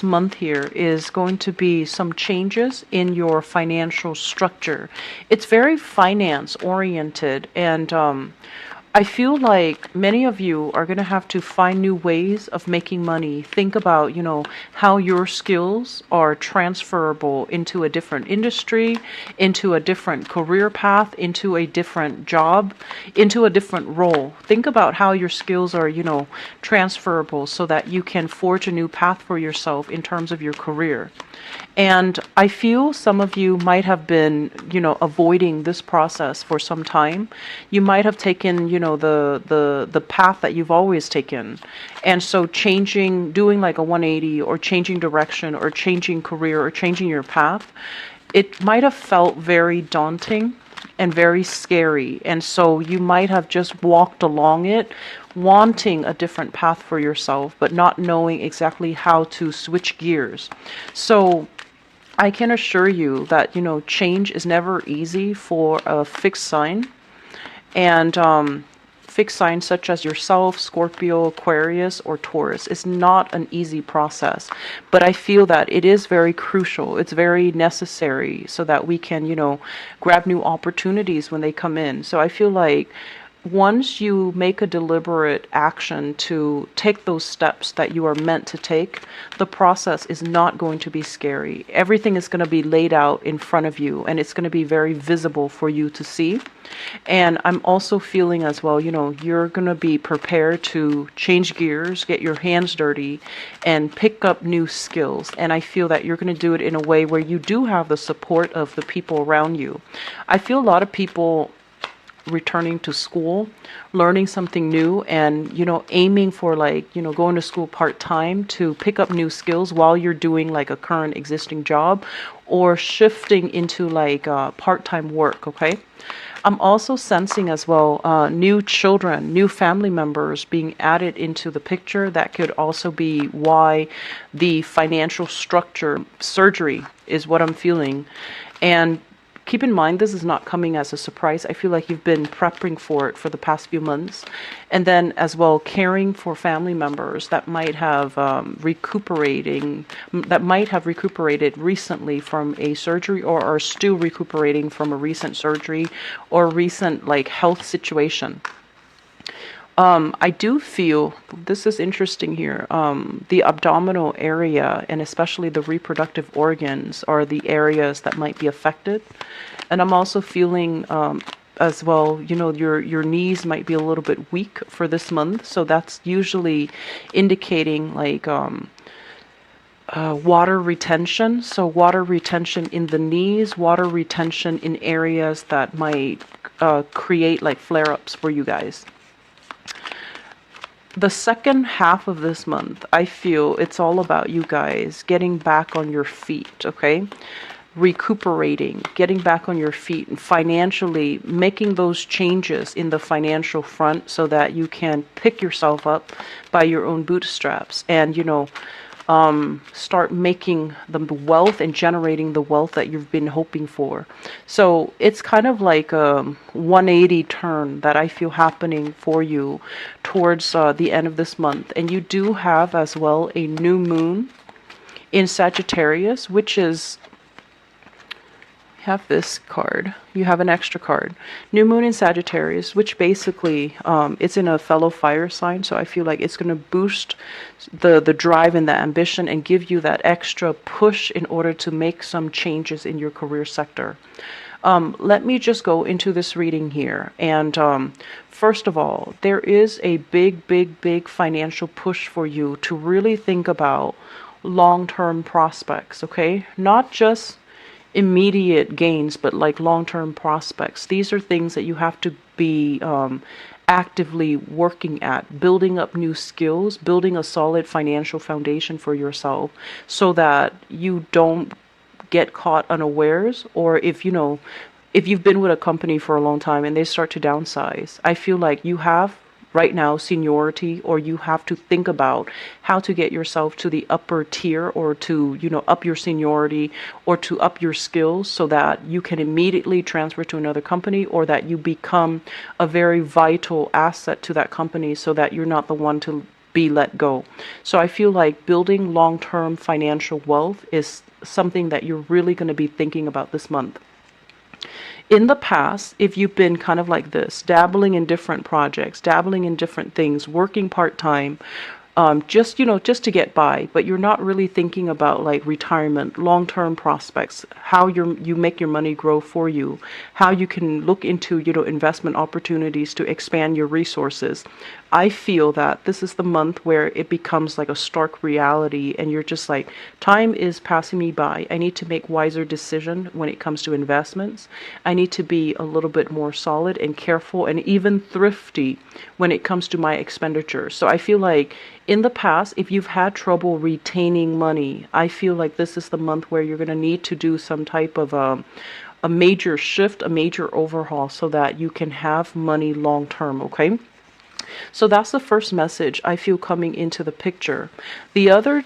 month here is going to be some changes in your financial structure. It's very finance oriented, and I feel like many of you are going to have to find new ways of making money. Think about, how your skills are transferable into a different industry, into a different career path, into a different job, into a different role. Think about how your skills are, transferable so that you can forge a new path for yourself in terms of your career. And I feel some of you might have been, avoiding this process for some time. You might have taken, the path that you've always taken. And so doing like a 180 or changing direction or changing career or changing your path, it might have felt very daunting and very scary. And so you might have just walked along it, wanting a different path for yourself, but not knowing exactly how to switch gears. So I can assure you that, change is never easy for a fixed sign. And fixed signs such as yourself, Scorpio, Aquarius, or Taurus is not an easy process. But I feel that it is very crucial. It's very necessary so that we can, grab new opportunities when they come in. So I feel like once you make a deliberate action to take those steps that you are meant to take, the process is not going to be scary. Everything is going to be laid out in front of you, and it's going to be very visible for you to see. And I'm also feeling as well, you're going to be prepared to change gears, get your hands dirty, and pick up new skills. And I feel that you're going to do it in a way where you do have the support of the people around you. I feel a lot of people returning to school, learning something new, and aiming for going to school part-time to pick up new skills while you're doing like a current existing job, or shifting into part-time work. Okay, I'm also sensing as well new children, new family members being added into the picture. That could also be why the financial structure surgery is what I'm feeling. And keep in mind, this is not coming as a surprise. I feel like you've been prepping for it for the past few months. And then as well, caring for family members that might have recuperated recently from a surgery, or are still recuperating from a recent surgery or recent health situation. I do feel, this is interesting here, the abdominal area and especially the reproductive organs are the areas that might be affected. And I'm also feeling as well, your knees might be a little bit weak for this month. So that's usually indicating water retention. So water retention in the knees, water retention in areas that might create flare-ups for you guys. The second half of this month, I feel it's all about you guys getting back on your feet, okay? Recuperating, getting back on your feet, and financially making those changes in the financial front so that you can pick yourself up by your own bootstraps and, start making the wealth and generating the wealth that you've been hoping for. So it's kind of like a 180 turn that I feel happening for you towards the end of this month. And you do have as well a new moon in Sagittarius, which is, have this card, you have an extra card, new moon in Sagittarius, which basically it's in a fellow fire sign. So I feel like it's going to boost the drive and the ambition and give you that extra push in order to make some changes in your career sector. Let me just go into this reading here. And first of all, there is a big financial push for you to really think about long-term prospects, okay? Not just immediate gains, but long-term prospects. These are things that you have to be actively working at, building up new skills, building a solid financial foundation for yourself so that you don't get caught unawares, or if you've been with a company for a long time and they start to downsize. I feel like you have right now seniority, or you have to think about how to get yourself to the upper tier, or to up your seniority, or to up your skills so that you can immediately transfer to another company, or that you become a very vital asset to that company so that you're not the one to be let go. So I feel like building long-term financial wealth is something that you're really going to be thinking about this month. In the past, if you've been kind of like this, dabbling in different projects, dabbling in different things, working part-time, just just to get by, but you're not really thinking about like retirement, long-term prospects, how you make your money grow for you, how you can look into investment opportunities to expand your resources. I feel that this is the month where it becomes like a stark reality, and you're just like, time is passing me by. I need to make wiser decisions when it comes to investments. I need to be a little bit more solid and careful and even thrifty when it comes to my expenditures. So I feel like in the past, if you've had trouble retaining money, I feel like this is the month where you're going to need to do some type of a major shift, a major overhaul, so that you can have money long term, okay? So that's the first message I feel coming into the picture. The other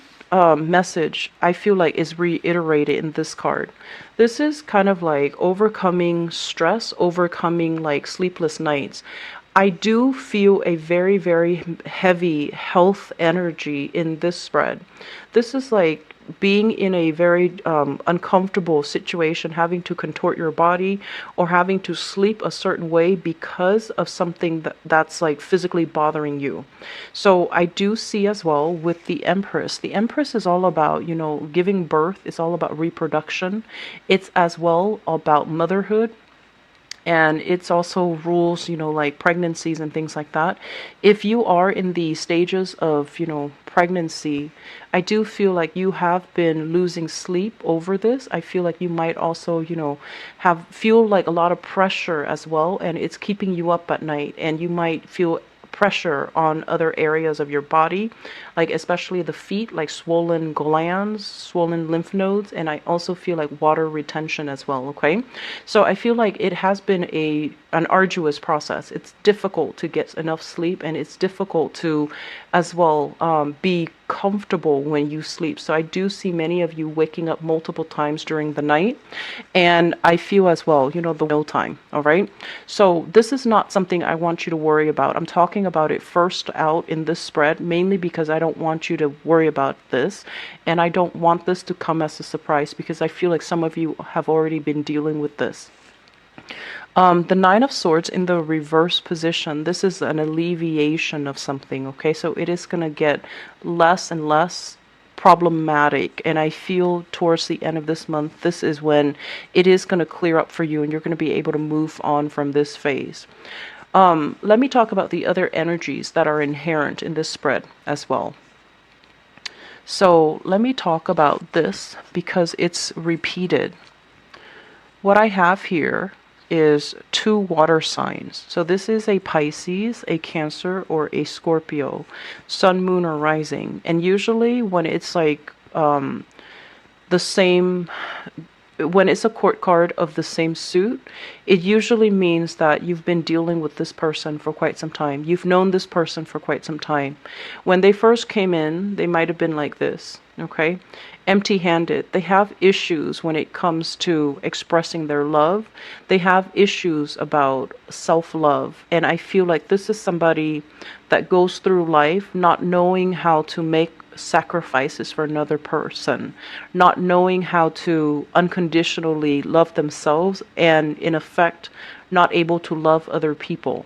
message I feel like is reiterated in this card. This is kind of like overcoming stress, overcoming like sleepless nights. I do feel a very, very heavy health energy in this spread. This is like being in a very uncomfortable situation, having to contort your body or having to sleep a certain way because of something that's like physically bothering you. So I do see as well with the Empress. The Empress is all about, giving birth. It's all about reproduction. It's as well about motherhood. And it's also rules, like pregnancies and things like that. If you are in the stages of, pregnancy, I do feel like you have been losing sleep over this. I feel like you might also, feel like a lot of pressure as well, and it's keeping you up at night, and you might feel pressure on other areas of your body, like especially the feet, like swollen glands, swollen lymph nodes, and I also feel like water retention as well, okay? So I feel like it has been an arduous process. It's difficult to get enough sleep, and it's difficult to as well be comfortable when you sleep. So I do see many of you waking up multiple times during the night, and I feel as well, the meal time, all right? So this is not something I want you to worry about. I'm talking about it first out in this spread, mainly because I don't want you to worry about this, and I don't want this to come as a surprise, because I feel like some of you have already been dealing with this. The Nine of Swords in the reverse position, this is an alleviation of something, okay? So it is going to get less and less problematic, and I feel towards the end of this month, this is when it is going to clear up for you, and you're going to be able to move on from this phase. Let me talk about the other energies that are inherent in this spread as well. So let me talk about this because it's repeated. What I have here is two water signs. So this is a Pisces, a Cancer, or a Scorpio, Sun, Moon, or Rising. And usually when it's like the same, when it's a court card of the same suit, it usually means that you've been dealing with this person for quite some time. You've known this person for quite some time. When they first came in, they might have been like this, okay? Empty-handed. They have issues when it comes to expressing their love. They have issues about self-love. And I feel like this is somebody that goes through life not knowing how to make sacrifices for another person, not knowing how to unconditionally love themselves, and in effect, not able to love other people.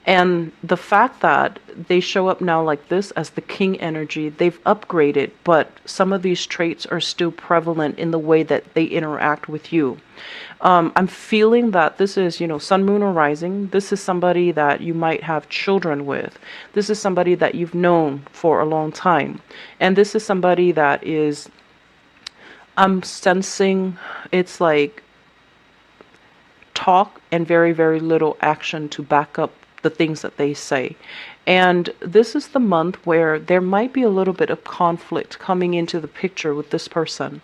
And the fact that they show up now like this as the king energy, they've upgraded, but some of these traits are still prevalent in the way that they interact with you. I'm feeling that this is, Sun, Moon, or Rising. This is somebody that you might have children with. This is somebody that you've known for a long time. And this is somebody that is, I'm sensing it's like talk and very, very little action to back up the things that they say. And this is the month where there might be a little bit of conflict coming into the picture with this person.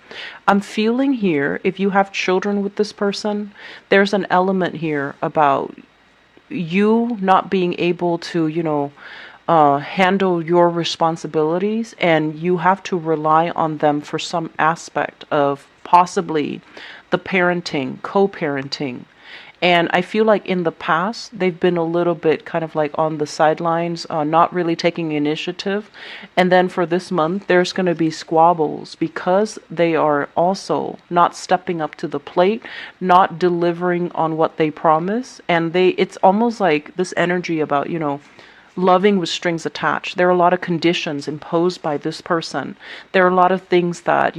I'm feeling here, if you have children with this person, there's an element here about you not being able to, handle your responsibilities, and you have to rely on them for some aspect of possibly the parenting, co-parenting. And I feel like in the past, they've been a little bit kind of like on the sidelines, not really taking initiative. And then for this month, there's going to be squabbles because they are also not stepping up to the plate, not delivering on what they promise. And it's almost like this energy about, loving with strings attached. There are a lot of conditions imposed by this person. There are a lot of things that,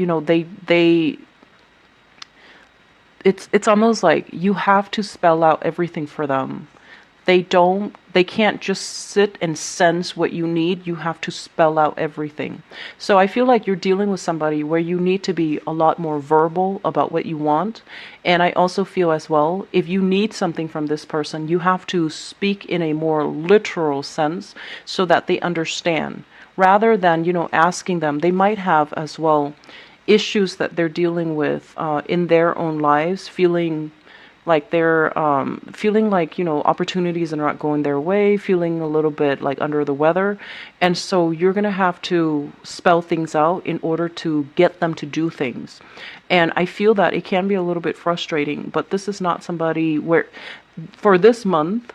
it's almost like you have to spell out everything for them. They can't just sit and sense what you need. You have to spell out everything. So I feel like you're dealing with somebody where you need to be a lot more verbal about what you want. And I also feel as well, if you need something from this person, you have to speak in a more literal sense so that they understand, rather than, asking them. They might have as well issues that they're dealing with in their own lives, feeling like opportunities are not going their way, feeling a little bit like under the weather. And so you're going to have to spell things out in order to get them to do things. And I feel that it can be a little bit frustrating, but this is not somebody where, for this month,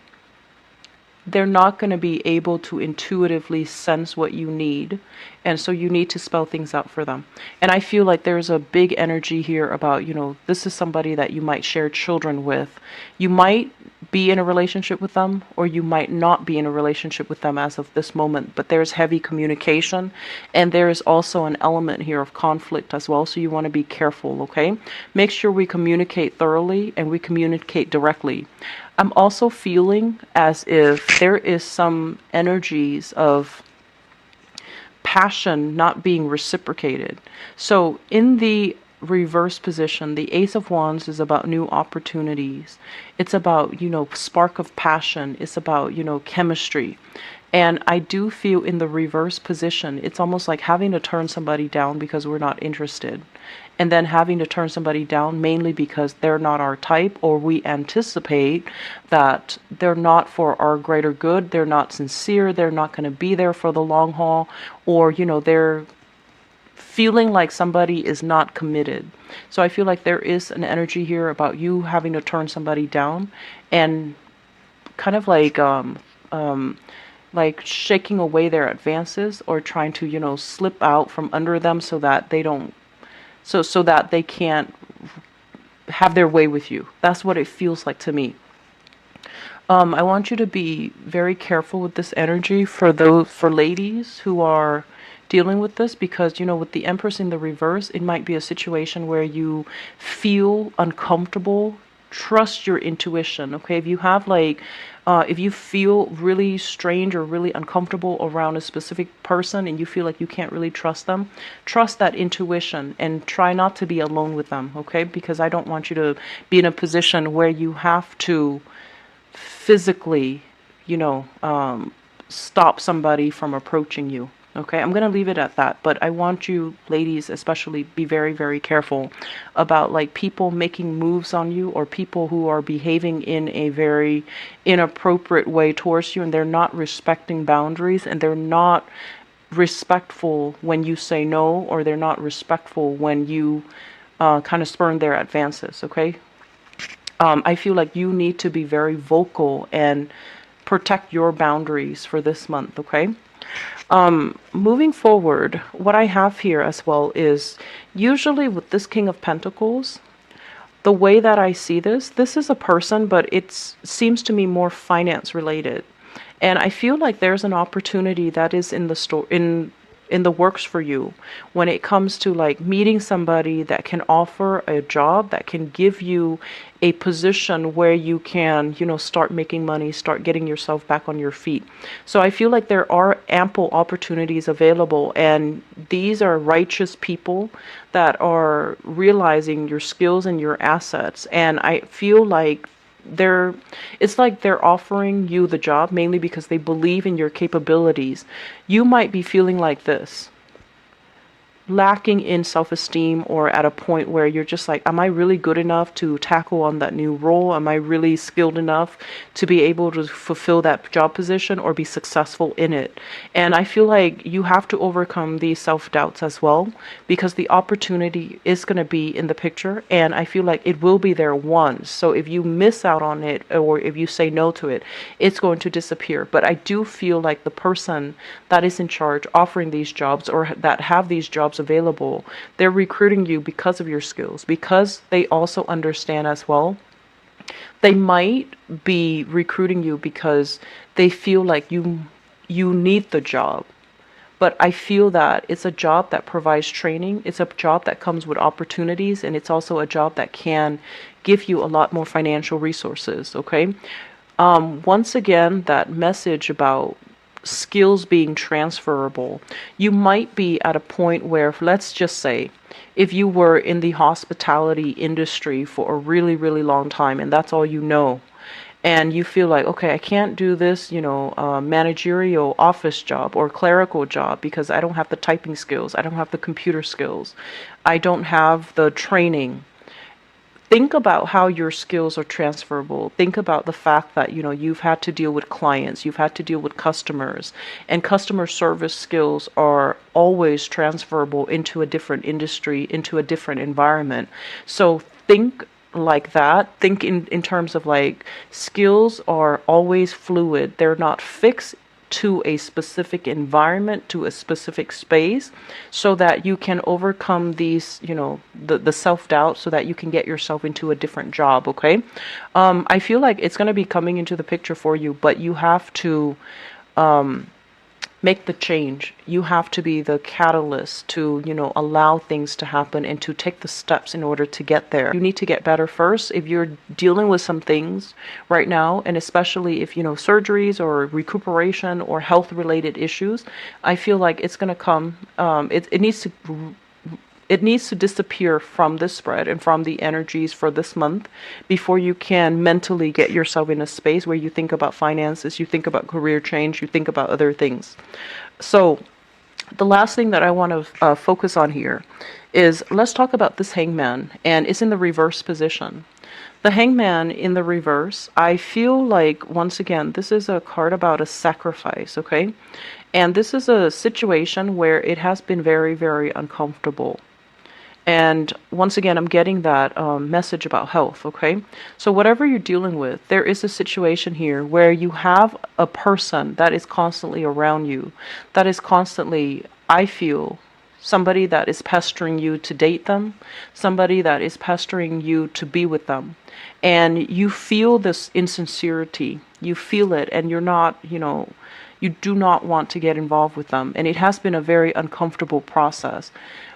they're not going to be able to intuitively sense what you need. And so you need to spell things out for them. And I feel like there's a big energy here about, this is somebody that you might share children with. You might be in a relationship with them, or you might not be in a relationship with them as of this moment. But there's heavy communication, and there is also an element here of conflict as well. So you want to be careful, okay? Make sure we communicate thoroughly and we communicate directly. I'm also feeling as if there is some energies of passion not being reciprocated. So in the reverse position, the Ace of Wands is about new opportunities. It's about, spark of passion. It's about, chemistry. And I do feel in the reverse position, it's almost like having to turn somebody down because we're not interested. And then having to turn somebody down mainly because they're not our type, or we anticipate that they're not for our greater good, they're not sincere, they're not going to be there for the long haul, or, they're feeling like somebody is not committed. So I feel like there is an energy here about you having to turn somebody down and kind of like shaking away their advances, or trying to, slip out from under them so that they don't, so that they can't have their way with you. That's what it feels like to me. I want you to be very careful with this energy for ladies who are dealing with this, because with the Empress in the reverse, it might be a situation where you feel uncomfortable. Trust your intuition, okay? If you have if you feel really strange or really uncomfortable around a specific person and you feel like you can't really trust them, trust that intuition and try not to be alone with them, okay? Because I don't want you to be in a position where you have to physically, stop somebody from approaching you. Okay, I'm going to leave it at that, but I want you ladies especially be very, very careful about people making moves on you, or people who are behaving in a very inappropriate way towards you, and they're not respecting boundaries, and they're not respectful when you say no, or they're not respectful when you kind of spurn their advances, okay? I feel like you need to be very vocal and protect your boundaries for this month, okay? Moving forward, what I have here as well is, usually with this King of Pentacles, the way that I see this is a person, but it seems to me more finance related. And I feel like there's an opportunity that is in the works for you when it comes to meeting somebody that can offer a job, that can give you a position where you can, start making money, start getting yourself back on your feet. So I feel like there are ample opportunities available, and these are righteous people that are realizing your skills and your assets. And I feel like it's like they're offering you the job mainly because they believe in your capabilities. You might be feeling like this. lacking in self-esteem, or at a point where you're just like, am I really good enough to tackle on that new role? Am I really skilled enough to be able to fulfill that job position or be successful in it? And I feel like you have to overcome these self-doubts as well, because the opportunity is going to be in the picture, and I feel like it will be there once. So if you miss out on it, or if you say no to it, it's going to disappear. But I do feel like the person that is in charge offering these jobs, or that have these jobs available, they're recruiting you because of your skills, because they also understand as well. They might be recruiting you because they feel like you need the job. But I feel that it's a job that provides training, it's a job that comes with opportunities, and it's also a job that can give you a lot more financial resources, okay? Once again, that message about skills being transferable, you might be at a point where, let's just say, if you were in the hospitality industry for a really, really long time and that's all you know, and you feel like, okay, I can't do this, managerial office job or clerical job because I don't have the typing skills, I don't have the computer skills, I don't have the training. Think about how your skills are transferable. Think about the fact that, you've had to deal with clients, you've had to deal with customers, and customer service skills are always transferable into a different industry, into a different environment. So think like that. Think in terms of like, skills are always fluid. They're not fixed to a specific environment, to a specific space, so that you can overcome these, the self-doubt, so that you can get yourself into a different job, okay? I feel like it's going to be coming into the picture for you, but you have to make the change. You have to be the catalyst to, allow things to happen and to take the steps in order to get there. You need to get better first. If you're dealing with some things right now, and especially if, surgeries or recuperation or health related issues, I feel like it's going to come, it needs to disappear from this spread and from the energies for this month before you can mentally get yourself in a space where you think about finances, you think about career change, you think about other things. So the last thing that I want to focus on here is, let's talk about this hangman, and it's in the reverse position. The hangman in the reverse, I feel like, once again, this is a card about a sacrifice, okay? And this is a situation where it has been very, very uncomfortable. And once again, I'm getting that message about health, okay? So whatever you're dealing with, there is a situation here where you have a person that is constantly around you, that is constantly, I feel, somebody that is pestering you to date them, somebody that is pestering you to be with them. And you feel this insincerity, you feel it, and you're not, you do not want to get involved with them. And it has been a very uncomfortable process.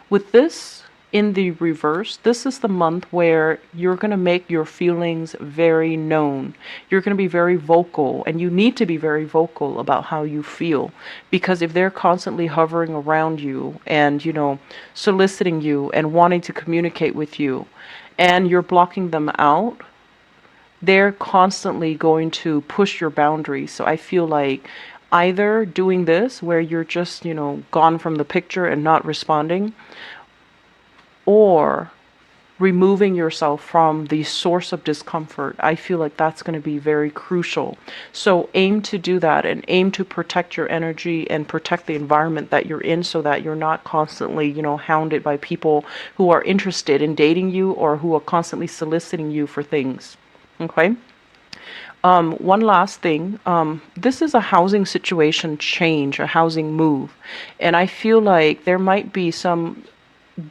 With this, in the reverse, this is the month where you're going to make your feelings very known. You're going to be very vocal, and you need to be very vocal about how you feel, because if they're constantly hovering around you and, soliciting you and wanting to communicate with you, and you're blocking them out, they're constantly going to push your boundaries. So I feel like either doing this where you're just, gone from the picture and not responding, or removing yourself from the source of discomfort. I feel like that's going to be very crucial. So aim to do that, and aim to protect your energy and protect the environment that you're in, so that you're not constantly, hounded by people who are interested in dating you or who are constantly soliciting you for things. Okay? One last thing, this is a housing situation change, a housing move. And I feel like there might be some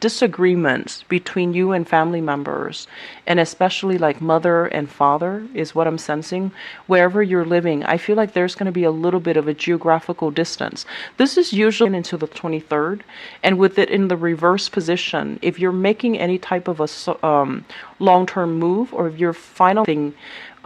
disagreements between you and family members, and especially like mother and father is what I'm sensing. Wherever you're living, I feel like there's going to be a little bit of a geographical distance. This is usually into the 23rd, and with it in the reverse position, if you're making any type of a long-term move, or if you're finally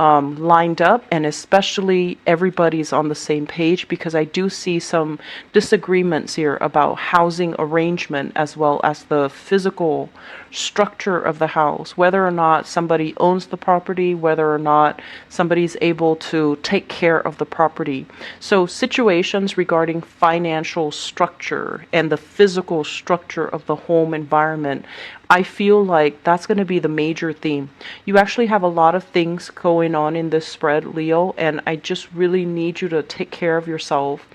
lined up, and especially everybody's on the same page, because I do see some disagreements here about housing arrangement as well as the physical structure of the house, whether or not somebody owns the property, whether or not somebody's able to take care of the property. So situations regarding financial structure and the physical structure of the home environment, I feel like that's going to be the major theme. You actually have a lot of things going on in this spread, Leo, and I just really need you to take care of yourself.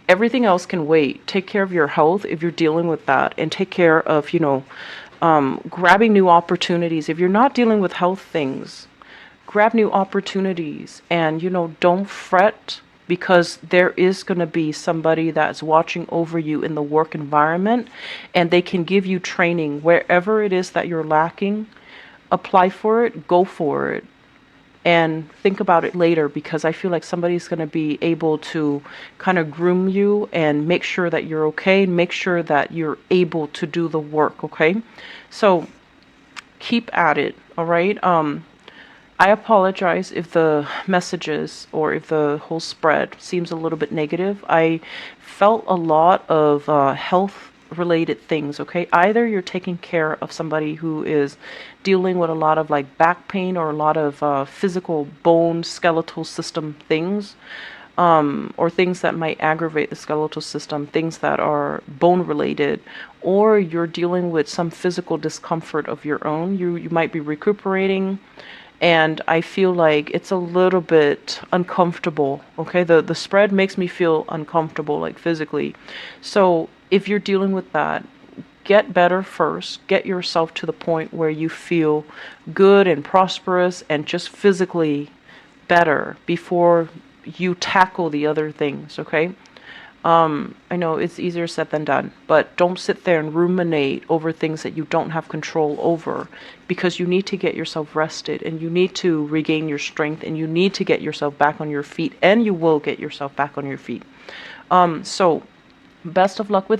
Everything else can wait. Take care of your health if you're dealing with that, and take care of, grabbing new opportunities. If you're not dealing with health things, grab new opportunities, and, don't fret, because there is going to be somebody that's watching over you in the work environment, and they can give you training wherever it is that you're lacking. Apply for it, go for it, and think about it later, because I feel like somebody's going to be able to kind of groom you and make sure that you're okay, and make sure that you're able to do the work, okay? So keep at it, all right? I apologize if the messages or if the whole spread seems a little bit negative. I felt a lot of health related things, okay? Either you're taking care of somebody who is dealing with a lot of like back pain or a lot of physical bone skeletal system things, or things that might aggravate the skeletal system, things that are bone related, or you're dealing with some physical discomfort of your own. You might be recuperating, and I feel like it's a little bit uncomfortable, okay? The spread makes me feel uncomfortable, like physically. So if you're dealing with that, get better first. Get yourself to the point where you feel good and prosperous and just physically better before you tackle the other things, okay? I know it's easier said than done, but don't sit there and ruminate over things that you don't have control over, because you need to get yourself rested, and you need to regain your strength, and you need to get yourself back on your feet, and you will get yourself back on your feet. So best of luck with